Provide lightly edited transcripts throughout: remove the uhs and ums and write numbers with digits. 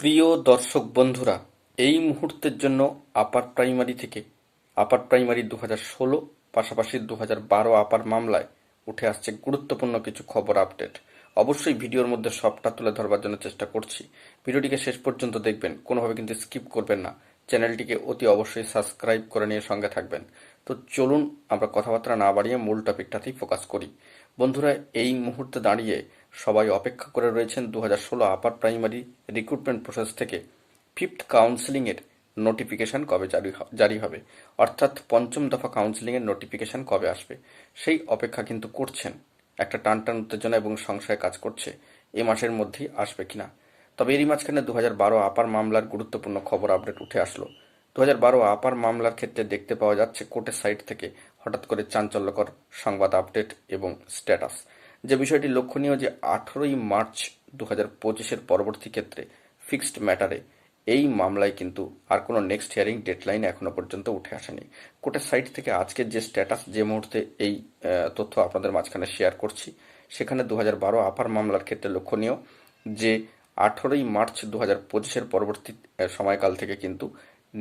প্রিয় দর্শক বন্ধুরা, এই মুহূর্তের জন্য আপার প্রাইমারি থেকে আপার প্রাইমারি 2016 পাশাপাশি 2012 আপার মামলায় উঠে আসছে গুরুত্বপূর্ণ কিছু খবর আপডেট। অবশ্যই ভিডিওর মধ্যে সবটা তুলে ধরবার জন্য চেষ্টা করছি। ভিডিওটিকে শেষ পর্যন্ত দেখবেন, কোনোভাবে কিন্তু স্কিপ করবেন না। চ্যানেলটিকে অতি অবশ্যই সাবস্ক্রাইব করে নিয়ে সঙ্গে থাকবেন। তো চলুন আমরা কথাবার্তা না বাড়িয়ে মূল টপিকটাতেই ফোকাস করি। বন্ধুরা, এই মুহূর্তে দাঁড়িয়ে সবাই অপেক্ষা করে রয়েছেন 2016 আপার প্রাইমারি রিক্রুটমেন্ট প্রসেস থেকে ফিফথ কাউন্সেলিংয়ের নোটিফিকেশন কবে জারি হবে, অর্থাৎ পঞ্চম দফা কাউন্সেলিংয়ের নোটিফিকেশন কবে আসবে সেই অপেক্ষা কিন্তু করছেন। একটা টানটান উত্তেজনা এবং সংশয় কাজ করছে এ মাসের মধ্যেই আসবে কিনা। তবে এরই মাঝখানে 2012 আপার মামলার গুরুত্বপূর্ণ খবর আপডেট উঠে আসলো। 2012 আপার মামলার ক্ষেত্রে দেখতে পাওয়া যাচ্ছে কোর্টের সাইট থেকে হঠাৎ করে চাঞ্চল্যকর সংবাদ আপডেট এবং স্ট্যাটাস। যে বিষয়টি লক্ষণীয় যে 18ই মার্চ 2025-এর পরবর্তী ক্ষেত্রে ফিক্সড ম্যাটারে এই মামলায় কিন্তু আর কোনো নেক্সট হিয়ারিং ডেডলাইন এখনো পর্যন্ত উঠে আসেনি। কোর্টের সাইট থেকে আজকের যে স্ট্যাটাস, যে মুহূর্তে এই তথ্য আপনাদের মাঝখানে শেয়ার করছি, সেখানে 2012 আপার মামলার ক্ষেত্রে লক্ষণীয় যে 18ই মার্চ 2025-এর পরবর্তী সময়কাল থেকে কিন্তু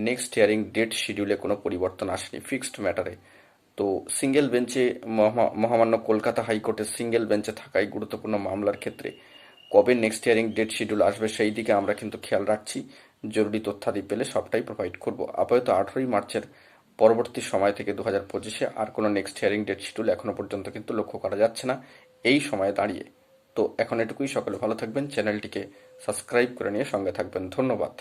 নেক্সট হিয়ারিং ডেট শিডিউলে কোনো পরিবর্তন আসেনি ফিক্সড ম্যাটারে। তো সিঙ্গেল বেঞ্চে মহামান্য কলকাতা হাইকোর্টের সিঙ্গেল বেঞ্চে থাকায় গুরুত্বপূর্ণ মামলার ক্ষেত্রে কবে নেক্সট হিয়ারিং ডেট শিডিউল আসবে সেই দিকে আমরা কিন্তু খেয়াল রাখছি। জরুরি তথ্যাদি পেলে সবটাই প্রোভাইড করব। আপাতত 18ই মার্চের পরবর্তী সময় থেকে 2025-এ আর কোনো নেক্সট হিয়ারিং ডেট শিডিউল এখনো পর্যন্ত কিন্তু লক্ষ্য করা যাচ্ছে না এই সময়ে দাঁড়িয়ে। তো এখন এটুকুই, সকলে ভালো থাকবেন, চ্যানেলটিকে সাবস্ক্রাইব করে নিয়ে সঙ্গে থাকবেন। ধন্যবাদ।